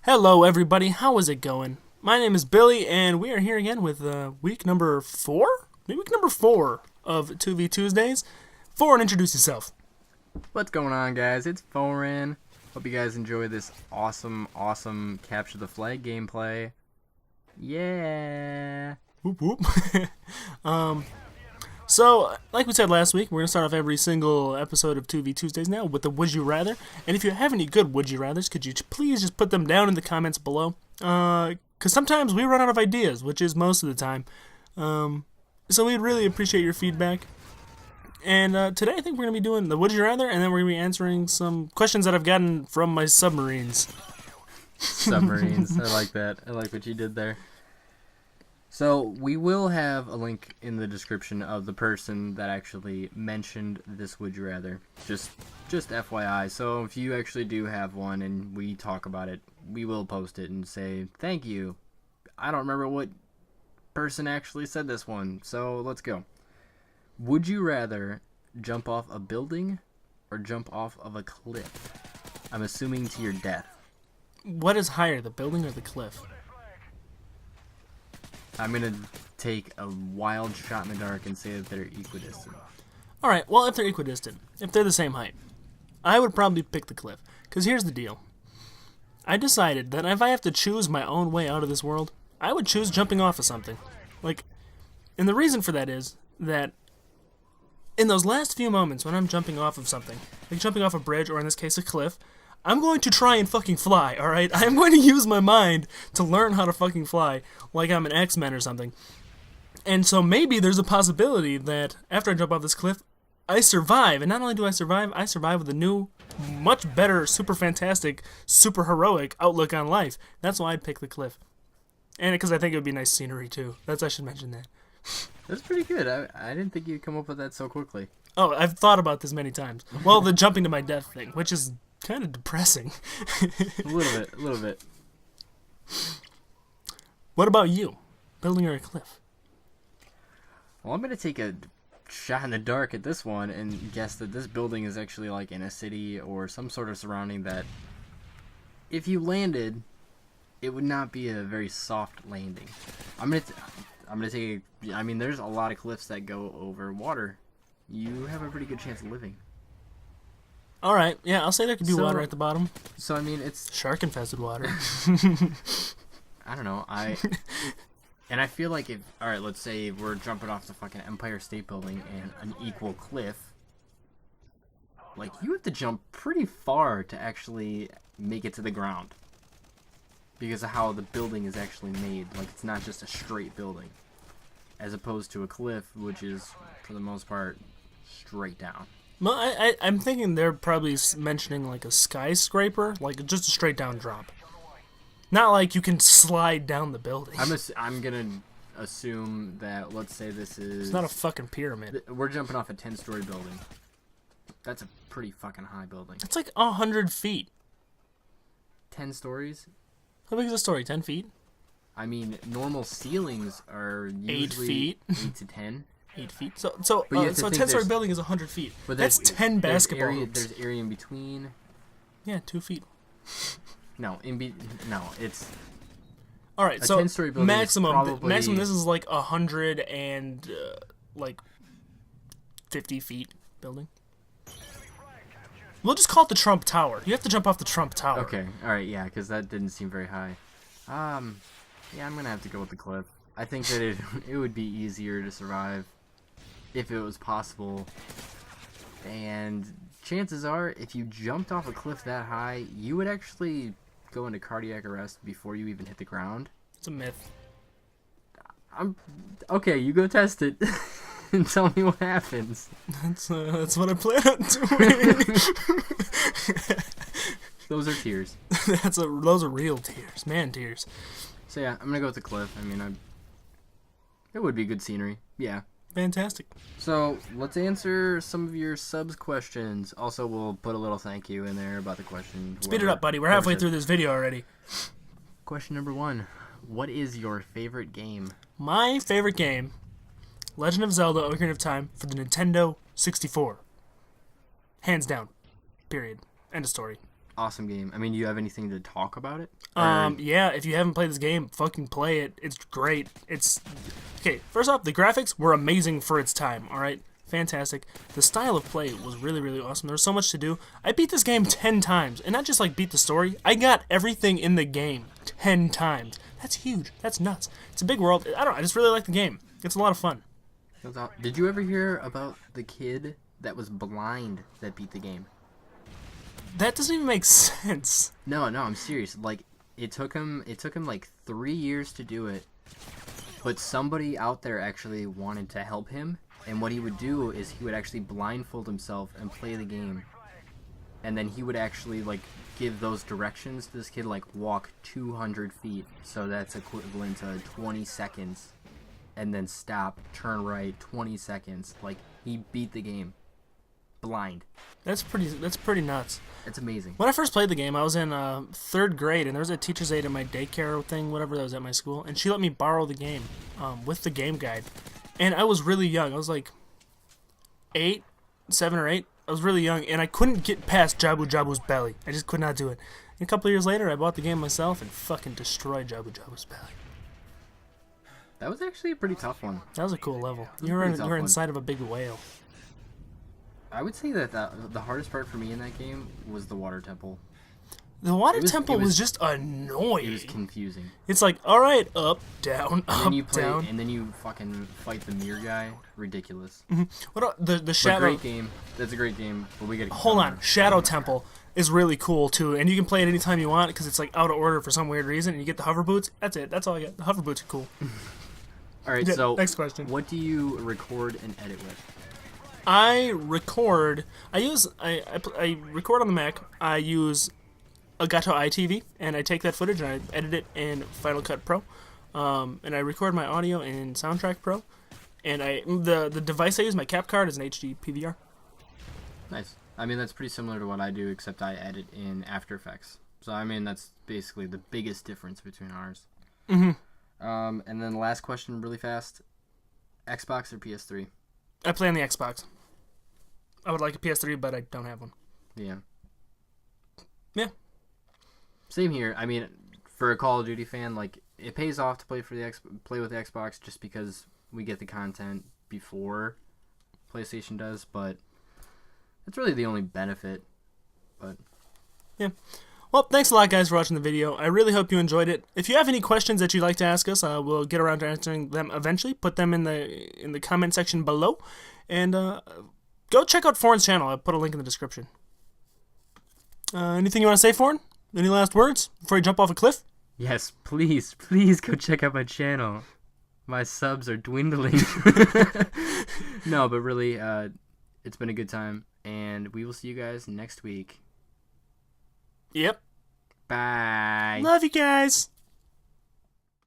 Hello everybody, how is it going? My name is Billy, and we are here again with week number 4? Maybe week number 4 of 2vTuesdays. 4, and introduce yourself. What's going on, guys? It's theF0R3N. Hope you guys enjoy this awesome Capture the Flag gameplay. Yeah! Whoop whoop. So, like we said last week, we're going to start off every single episode of 2vTuesdays now with the Would You Rather. And if you have any good Would You Rathers, could you please just put them down in the comments below? Because sometimes we run out of ideas, which is most of the time. So we'd really appreciate your feedback. And today I think we're going to be doing the Would You Rather, and then we're going to be answering some questions that I've gotten from my submarines. Submarines. I like that. I like what you did there. So, we will have a link in the description of the person that actually mentioned this Would You Rather. Just FYI. So, if you actually do have one and we talk about it, we will post it and say, thank you. I don't remember what person actually said this one, so let's go. Would you rather jump off a building or jump off of a cliff? I'm assuming to your death. What is higher, the building or the cliff? I'm going to take a wild shot in the dark and say that they're equidistant. Alright, well, if they're equidistant, if they're the same height, I would probably pick the cliff. Because here's the deal. I decided that if I have to choose my own way out of this world, I would choose jumping off of something. And the reason for that is that in those last few moments when I'm jumping off of something, like jumping off a bridge, or in this case a cliff, I'm going to try and fucking fly, alright? I'm going to use my mind to learn how to fucking fly, like I'm an X-Men or something. And so maybe there's a possibility that after I jump off this cliff, I survive. And not only do I survive with a new, much better, super fantastic, super heroic outlook on life. That's why I'd pick the cliff. And because I think it would be nice scenery too. I should mention that. That's pretty good. I didn't think you'd come up with that so quickly. Oh, I've thought about this many times. Well, the jumping to my death thing, which is kind of depressing. A little bit. What about you? Building or a cliff? Well, I'm going to take a shot in the dark at this one and guess that this building is actually like in a city or some sort of surrounding that if you landed, it would not be a very soft landing. I'm going to take I mean, there's a lot of cliffs that go over water. You have a pretty good chance of living. Alright, yeah, I'll say there could be water at the bottom. So, I mean, it's shark-infested water. I don't know, and I feel like alright, let's say we're jumping off the fucking Empire State Building and an equal cliff. Like, you have to jump pretty far to actually make it to the ground. Because of how the building is actually made. Like, it's not just a straight building. As opposed to a cliff, which is, for the most part, straight down. Well, I'm thinking they're probably mentioning like a skyscraper, like just a straight down drop. Not like you can slide down the building. I'm gonna assume that, let's say this is... It's not a fucking pyramid. We're jumping off a 10-story building. That's a pretty fucking high building. It's like 100 feet. 10 stories? How big is a story? 10 feet? I mean, normal ceilings are usually 8 feet. 8 to 10. 8 feet. So a 10-story building is 100 feet. But that's 10 basketball hoops. There's area in between. Yeah, 2 feet. No, it's... Alright, so 10-story building maximum this is like 100 and 50 feet building. We'll just call it the Trump Tower. You have to jump off the Trump Tower. Okay, alright, yeah, because that didn't seem very high. Yeah, I'm gonna have to go with the cliff. I think that it would be easier to survive if it was possible. And chances are, if you jumped off a cliff that high, you would actually go into cardiac arrest before you even hit the ground. It's a myth. Okay, you go test it and tell me what happens. That's what I plan on doing. Those are tears. Those are real tears, man tears. So yeah, I'm gonna go with the cliff. I mean, it would be good scenery. Yeah. Fantastic. So let's answer some of your subs questions. Also, we'll put a little thank you in there about the question. Speed it up, buddy. We're halfway through this video already. Question number 1. What is your favorite game? My favorite game, Legend of Zelda: Ocarina of Time for the Nintendo 64. Hands down. Period. End of story. awesome game. I mean, do you have anything to talk about it? Yeah, if you haven't played this game, fucking play it. It's great. Okay, first off, the graphics were amazing for its time, alright? Fantastic. The style of play was really, really awesome. There was so much to do. I beat this game 10 times, and not just like beat the story. I got everything in the game 10 times. That's huge. That's nuts. It's a big world. I just really like the game. It's a lot of fun. Did you ever hear about the kid that was blind that beat the game? That doesn't even make sense. No, I'm serious. Like, it took him like 3 years to do it, but somebody out there actually wanted to help him, and what he would do is he would actually blindfold himself and play the game, and then he would actually, like, give those directions to this kid, like, walk 200 feet, so that's equivalent to 20 seconds, and then stop, turn right, 20 seconds. Like, he beat the game. Blind. That's pretty nuts. It's amazing. When I first played the game, I was in 3rd grade, and there was a teacher's aide in my daycare thing, whatever that was at my school, and she let me borrow the game with the game guide. And I was really young. I was like 7 or 8. I was really young, and I couldn't get past Jabu Jabu's belly. I just could not do it. And a couple of years later, I bought the game myself and fucking destroyed Jabu Jabu's belly. That was actually a pretty tough one. That was a cool level. You were inside of a big whale. I would say that the hardest part for me in that game was the water temple. The water temple was just annoying. It was confusing. It's like, all right, up, down, up, down. And then you fucking fight the mirror guy. Ridiculous. Mm-hmm. What the shadow? Great game. That's a great game. But we gotta hold on. Shadow Temple is really cool too, and you can play it anytime you want because it's like out of order for some weird reason. And you get the hover boots. That's it. That's all I get. The hover boots are cool. All right. So next question. What do you record and edit with? I record on the Mac. I use Elgato iTV, and I take that footage and I edit it in Final Cut Pro, and I record my audio in Soundtrack Pro, and the device I use, my cap card, is an HD PVR. Nice. I mean, that's pretty similar to what I do, except I edit in After Effects. So I mean, that's basically the biggest difference between ours. Mm-hmm. And then the last question, really fast: Xbox or PS3? I play on the Xbox. I would like a PS3, but I don't have one. Yeah. Yeah. Same here. I mean, for a Call of Duty fan, like, it pays off to play with the Xbox just because we get the content before PlayStation does, but it's really the only benefit. But yeah. Well, thanks a lot, guys, for watching the video. I really hope you enjoyed it. If you have any questions that you'd like to ask us, we'll get around to answering them eventually. Put them in the comment section below, and go check out Foreign's channel. I'll put a link in the description. Anything you want to say, Foreign? Any last words before you jump off a cliff? Yes, please go check out my channel. My subs are dwindling. No, but really, it's been a good time, and we will see you guys next week. Yep. Bye. Love you guys.